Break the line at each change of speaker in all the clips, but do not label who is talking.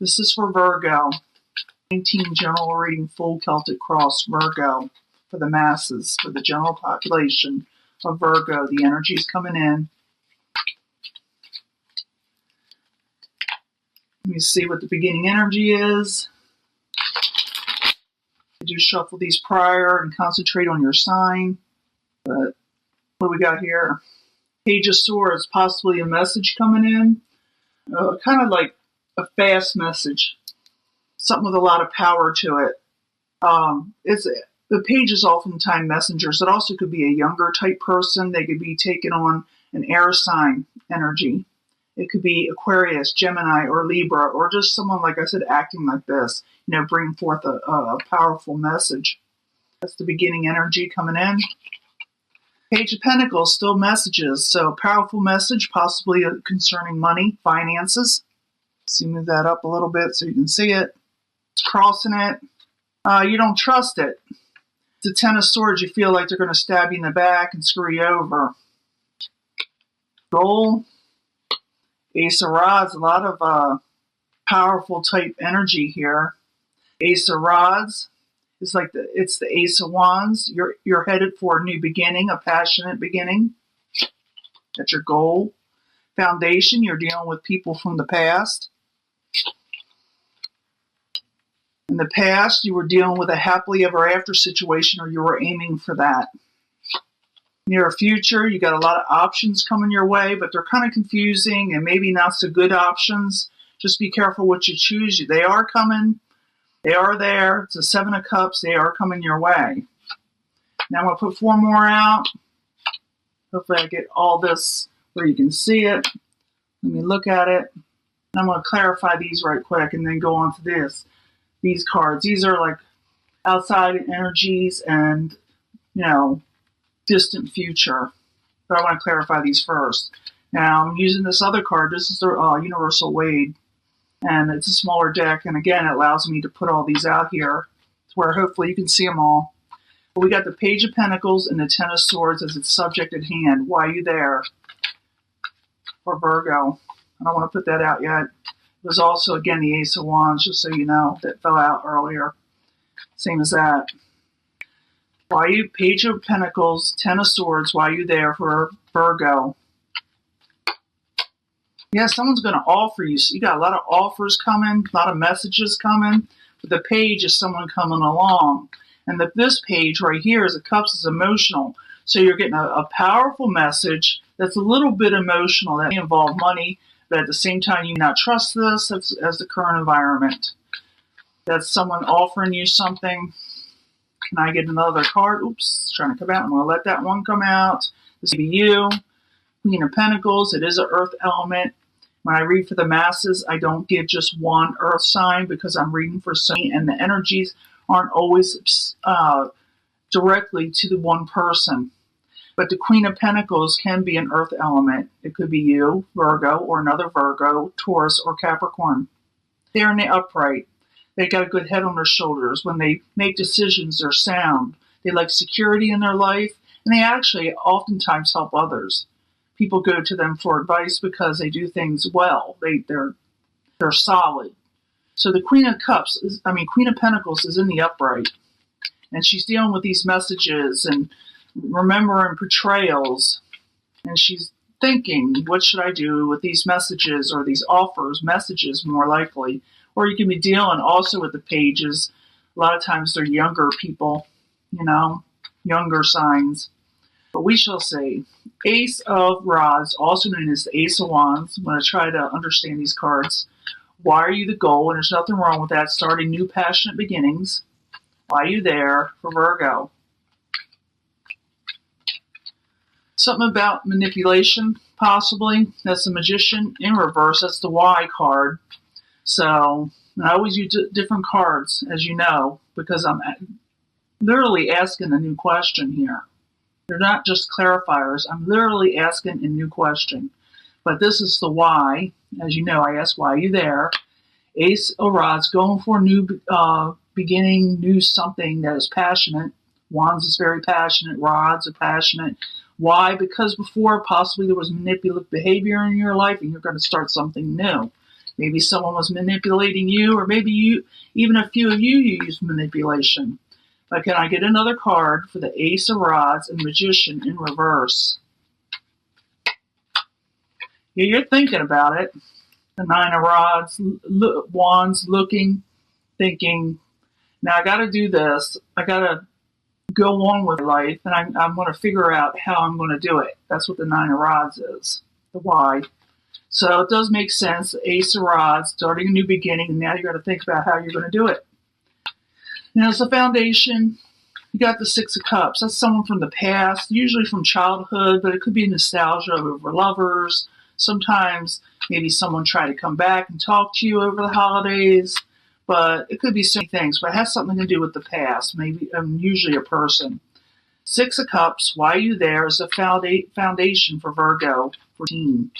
This is for Virgo. 19 general reading, full Celtic cross, Virgo, for the masses, for the general population of Virgo. The energy is coming in. Let me see what the beginning energy is. I do shuffle these prior and concentrate on your sign. But what do we got here? Page of Swords, possibly a message coming in. Kind of like a fast message. Something with a lot of power to it. The page is oftentimes messengers. It also could be a younger type person. They could be taking on an air sign energy. It could be Aquarius, Gemini, or Libra, or just someone, like I said, acting like this. Bring forth a powerful message. That's the beginning energy coming in. Page of Pentacles, still messages. So powerful message, possibly concerning money, finances. So move that up a little bit so you can see it. It's crossing it. You don't trust it. The Ten of Swords, you feel like they're going to stab you in the back and screw you over. Goal. Ace of Rods, a lot of powerful type energy here. Ace of Rods is like it's the Ace of Wands. You're headed for a new beginning, a passionate beginning. That's your goal. Foundation, you're dealing with people from the past. In the past, you were dealing with a happily ever after situation, or you were aiming for that. Near future, you got a lot of options coming your way, but they're kind of confusing and maybe not so good options. Just be careful what you choose. They are coming. They are there. It's a Seven of Cups. They are coming your way. Now I'm going to put 4 more out. Hopefully I get all this where you can see it. Let me look at it. I'm going to clarify these right quick and then go on to this. These cards. These are like outside energies and, distant future. But I want to clarify these first. Now, I'm using this other card. This is the Universal Wade. And it's a smaller deck. And again, it allows me to put all these out here to where hopefully you can see them all. But we got the Page of Pentacles and the Ten of Swords as its subject at hand. Why are you there? For Virgo. I don't want to put that out yet. There's also, again, the Ace of Wands, just so you know, that fell out earlier. Same as that. Why are you, Page of Pentacles, Ten of Swords, why are you there for Virgo? Yeah, someone's going to offer you. You got a lot of offers coming, a lot of messages coming. But the Page is someone coming along. And this page right here is the Cups is emotional. So you're getting a powerful message that's a little bit emotional. That may involve money, but at the same time, you may not trust this as the current environment. That's someone offering you something. Can I get another card? Oops, it's trying to come out. I'm going to let that one come out. This will be you. Queen of Pentacles. It is an earth element. When I read for the masses, I don't give just one earth sign because I'm reading for so many, and the energies aren't always directly to the one person. But the Queen of Pentacles can be an earth element. It could be you, Virgo, or another Virgo, Taurus, or Capricorn. They're in the upright. They got a good head on their shoulders. When they make decisions, they're sound. They like security in their life, and they actually oftentimes help others. People go to them for advice because they do things well. They're solid. So the Queen of Pentacles is in the upright, and she's dealing with these messages and remembering portrayals, and she's thinking, what should I do with these messages or these offers, messages more likely. Or you can be dealing also with the pages. A lot of times they're younger people, younger signs. But we shall see. Ace of Rods, also known as the Ace of Wands. I'm going to try to understand these cards. Why are you the goal? And there's nothing wrong with that. Starting new passionate beginnings. Why are you there for Virgo? Something about manipulation, possibly. That's the Magician in reverse. That's the Y card. So I always use different cards, as you know, because I'm literally asking a new question here. They're not just clarifiers. I'm literally asking a new question. But this is the why. As you know, I ask, why are you there? Ace of Rods, going for a new beginning, new something that is passionate. Wands is very passionate. Rods are passionate. Why? Because before possibly there was manipulative behavior in your life and you're going to start something new. Maybe someone was manipulating you, or maybe you, even a few of you used manipulation. But can I get another card for the Ace of Rods and Magician in reverse? Yeah, you're thinking about it. The Nine of Rods, Wands, looking, thinking, now I got to do this. I got to go on with life, and I'm going to figure out how I'm going to do it. That's what the Nine of Rods is, the why. So it does make sense. The Ace of Rods, starting a new beginning, and now you got to think about how you're going to do it. Now, as a foundation, you got the Six of Cups. That's someone from the past, usually from childhood, but it could be nostalgia over lovers. Sometimes maybe someone tried to come back and talk to you over the holidays. But it could be so many things, but it has something to do with the past, maybe usually a person. Six of Cups, why are you there, is a foundation for Virgo 14.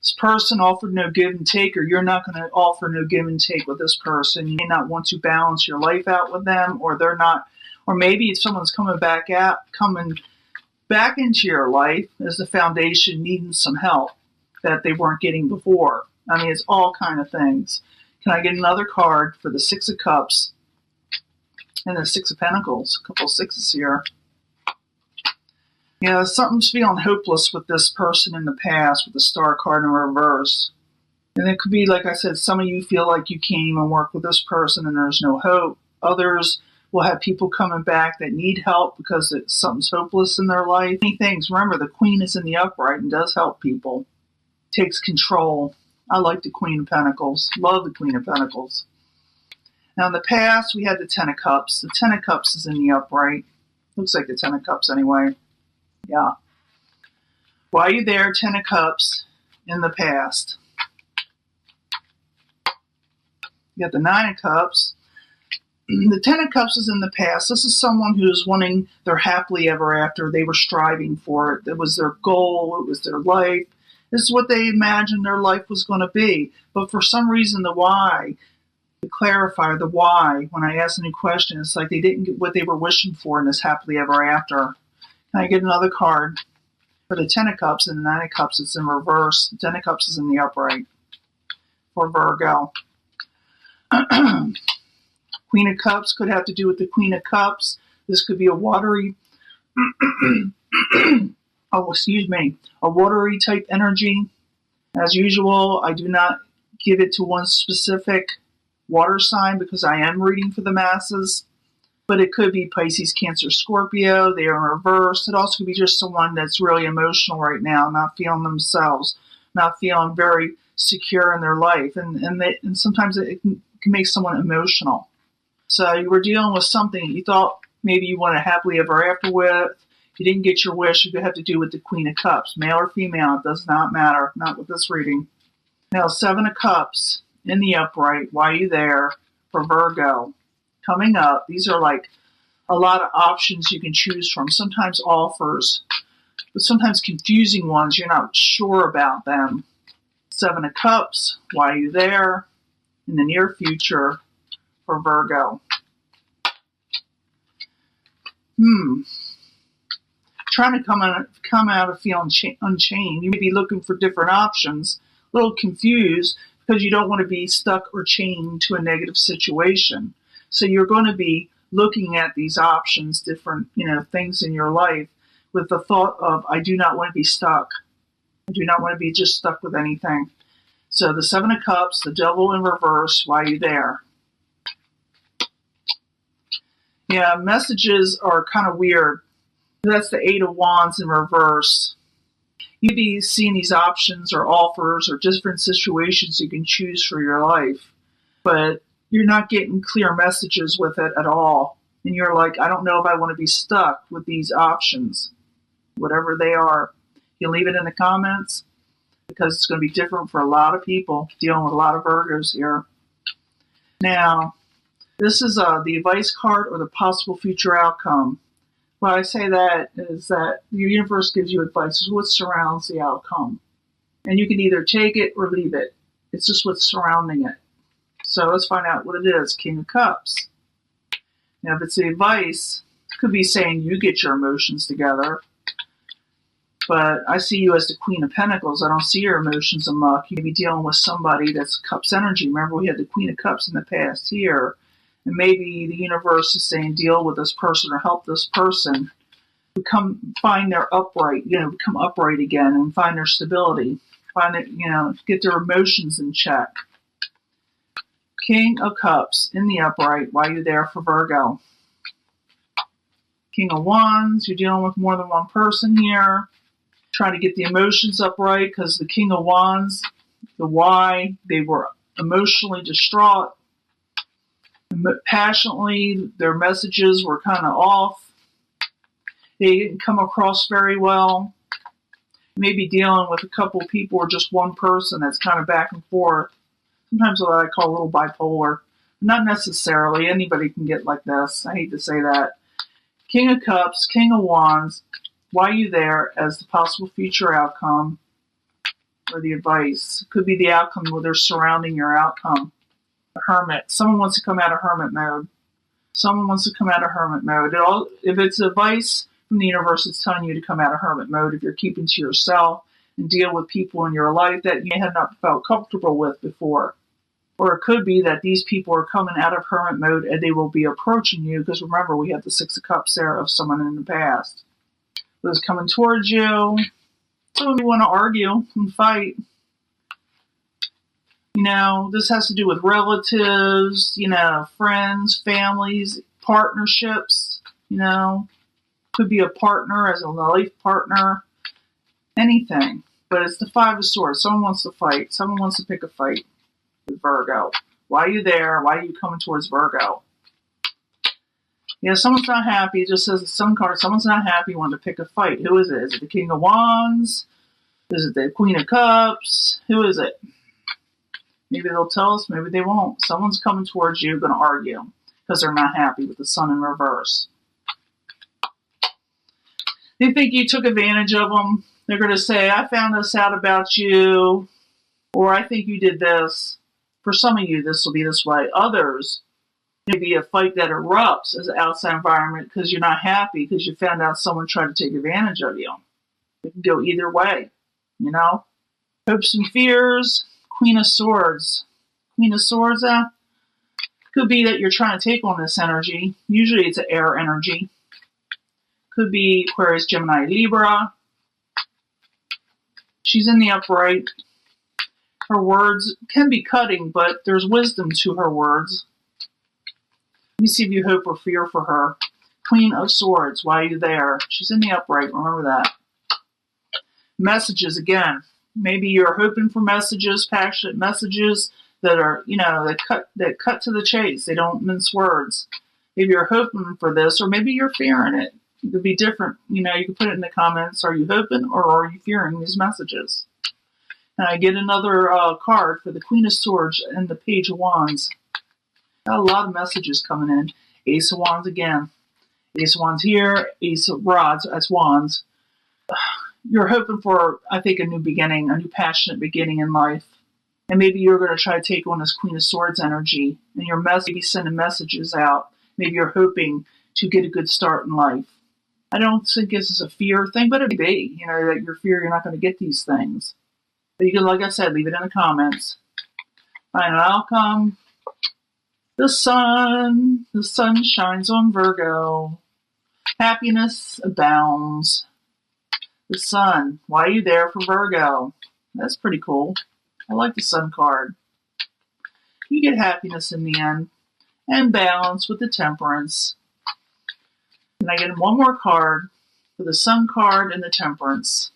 This person offered no give and take, or you're not going to offer no give and take with this person. You may not want to balance your life out with them, or they're not, or maybe if someone's coming back into your life as the foundation needing some help that they weren't getting before. I mean, it's all kind of things. Can I get another card for the Six of Cups and the Six of Pentacles? A couple of sixes here. Yeah, something's feeling hopeless with this person in the past with the Star card in reverse. And it could be, like I said, some of you feel like you can't even work with this person and there's no hope. Others will have people coming back that need help because something's hopeless in their life. Many things. Remember, the Queen is in the upright and does help people. Takes control. I like the Queen of Pentacles. Love the Queen of Pentacles. Now, in the past, we had the Ten of Cups. The Ten of Cups is in the upright. Looks like the Ten of Cups anyway. Yeah. Why are you there, Ten of Cups, in the past? You got the Nine of Cups. The Ten of Cups is in the past. This is someone who's wanting their happily ever after. They were striving for it. It was their goal. It was their life. This is what they imagined their life was going to be. But for some reason, the why, to clarify the why, when I ask a new question, it's like they didn't get what they were wishing for in this happily ever after. Can I get another card? For the Ten of Cups and the Nine of Cups, it's in reverse. The Ten of Cups is in the upright for Virgo. Queen of Cups could have to do with the Queen of Cups. This could be a watery... a watery type energy. As usual, I do not give it to one specific water sign because I am reading for the masses. But it could be Pisces, Cancer, Scorpio. They are in reverse. It also could be just someone that's really emotional right now, not feeling themselves, not feeling very secure in their life. And sometimes it can make someone emotional. So you were dealing with something you thought maybe you wanted happily ever after with. You didn't get your wish, you have to do with the Queen of Cups. Male or female, it does not matter. Not with this reading. Now, Seven of Cups in the upright. Why are you there? For Virgo. Coming up, these are like a lot of options you can choose from. Sometimes offers, but sometimes confusing ones. You're not sure about them. Seven of Cups. Why are you there? In the near future for Virgo. Trying to come out of feeling unchained. You may be looking for different options, a little confused because you don't want to be stuck or chained to a negative situation. So you're going to be looking at these options, different things in your life with the thought of, I do not want to be stuck. I do not want to be just stuck with anything. So the Seven of Cups, the Devil in reverse, why are you there? Yeah, messages are kind of weird. That's the Eight of Wands in reverse. You'd be seeing these options or offers or different situations you can choose for your life, but you're not getting clear messages with it at all. And you're like, I don't know if I want to be stuck with these options, whatever they are. You leave it in the comments because it's going to be different for a lot of people dealing with a lot of Virgos here. Now, this is the advice card or the possible future outcome. Why I say that is that the universe gives you advice. It's what surrounds the outcome. And you can either take it or leave it. It's just what's surrounding it. So let's find out what it is. King of Cups. Now, if it's the advice, it could be saying you get your emotions together. But I see you as the Queen of Pentacles. I don't see your emotions amuck. You may be dealing with somebody that's Cups energy. Remember, we had the Queen of Cups in the past here. And maybe the universe is saying deal with this person or help this person find their upright, become upright again and find their stability. Find it, get their emotions in check. King of Cups in the upright. Why are you there for Virgo? King of Wands. You're dealing with more than one person here. Trying to get the emotions upright because the King of Wands, the why, they were emotionally distraught. Passionately, their messages were kind of off. They didn't come across very well. Maybe dealing with a couple of people or just one person that's kind of back and forth. Sometimes what I call a little bipolar. Not necessarily. Anybody can get like this. I hate to say that. King of Cups, King of Wands. Why are you there as the possible future outcome or the advice? Could be the outcome where they're surrounding your outcome. The Hermit. Someone wants to come out of hermit mode. Someone wants to come out of hermit mode. If it's advice from the universe, it's telling you to come out of hermit mode if you're keeping to yourself and deal with people in your life that you have not felt comfortable with before. Or it could be that these people are coming out of hermit mode and they will be approaching you because remember, we have the Six of Cups there of someone in the past who's coming towards you. Some of you want to argue and fight. This has to do with relatives, friends, families, partnerships, Could be a partner as a life partner, anything. But it's the Five of Swords. Someone wants to fight. Someone wants to pick a fight with Virgo. Why are you there? Why are you coming towards Virgo? Someone's not happy. It just says the Sun card. Someone's not happy. Wanting to pick a fight. Who is it? Is it the King of Wands? Is it the Queen of Cups? Who is it? Maybe they'll tell us. Maybe they won't. Someone's coming towards you, going to argue because they're not happy with the Sun in reverse. They think you took advantage of them. They're going to say, I found this out about you, or I think you did this. For some of you, this will be this way. Others, maybe a fight that erupts as an outside environment because you're not happy because you found out someone tried to take advantage of you. It can go either way, Hopes and fears, Queen of Swords. Queen of Swords, could be that you're trying to take on this energy. Usually it's an air energy. Could be Aquarius, Gemini, Libra. She's in the upright. Her words can be cutting, but there's wisdom to her words. Let me see if you hope or fear for her. Queen of Swords, why are you there? She's in the upright, remember that. Messages, again. Maybe you're hoping for messages, passionate messages that are, that cut to the chase. They don't mince words. Maybe you're hoping for this, or maybe you're fearing it. It could be different. You can put it in the comments. Are you hoping or are you fearing these messages? And I get another card for the Queen of Swords and the Page of Wands. Got a lot of messages coming in. Ace of Wands again. Ace of Wands here. Ace of Rods as Wands. You're hoping for, I think, a new beginning, a new passionate beginning in life. And maybe you're going to try to take on this Queen of Swords energy. And you're maybe sending messages out. Maybe you're hoping to get a good start in life. I don't think this is a fear thing, but it may be, that you fear you're not going to get these things. But you can, like I said, leave it in the comments. Find an outcome. The sun shines on Virgo. Happiness abounds. The sun, why are you there for Virgo? That's pretty cool. I like the Sun card. You get happiness in the end. And balance with the Temperance. And I get one more card for the Sun card and the Temperance.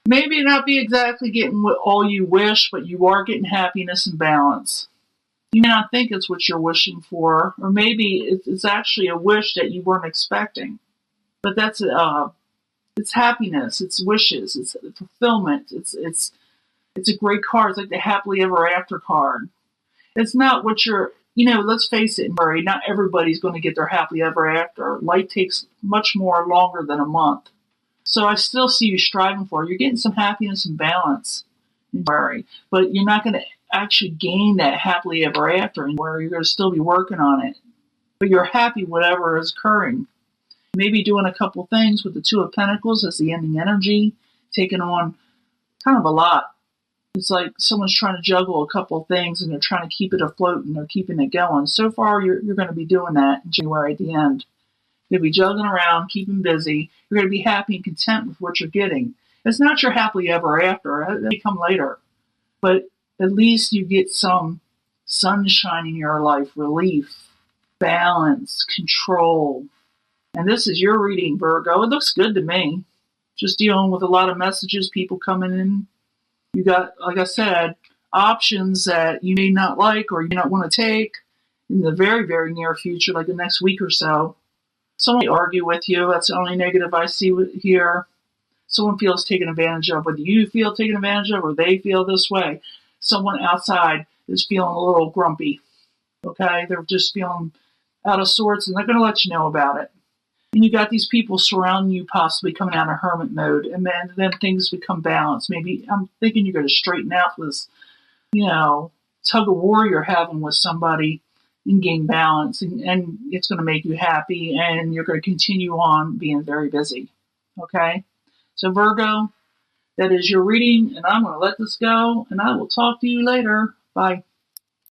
Maybe not be exactly getting what all you wish, but you are getting happiness and balance. You may not think it's what you're wishing for, or maybe it's actually a wish that you weren't expecting. But that's it's happiness, it's wishes, it's fulfillment. It's a great card. It's like the happily ever after card. It's not what you're. Let's face it, Murray, not everybody's going to get their happily ever after. Life takes much more longer than a month. So I still see you striving for it. You're getting some happiness and balance, Murray, but you're not going to actually gain that happily ever after anymore. You're going to still be working on it. But you're happy whatever is occurring. Maybe doing a couple things with the Two of Pentacles as the ending energy, taking on kind of a lot. It's like someone's trying to juggle a couple of things and they're trying to keep it afloat and they're keeping it going. So far, you're going to be doing that in January at the end. You'll be juggling around, keeping busy. You're going to be happy and content with what you're getting. It's not your happily ever after. It may come later. But at least you get some sunshine in your life, relief, balance, control. And this is your reading, Virgo. It looks good to me. Just dealing with a lot of messages, people coming in. You got, like I said, options that you may not like or you may not want to take in the very, very near future, like the next week or so. Someone may argue with you. That's the only negative I see here. Someone feels taken advantage of, whether you feel taken advantage of or they feel this way. Someone outside is feeling a little grumpy. Okay? They're just feeling out of sorts and they're going to let you know about it. And you got these people surrounding you, possibly coming out of hermit mode, and then things become balanced. Maybe I'm thinking you're going to straighten out this, tug of war you're having with somebody and gain balance, and it's going to make you happy, and you're going to continue on being very busy. Okay? So Virgo, that is your reading, and I'm going to let this go, and I will talk to you later. Bye.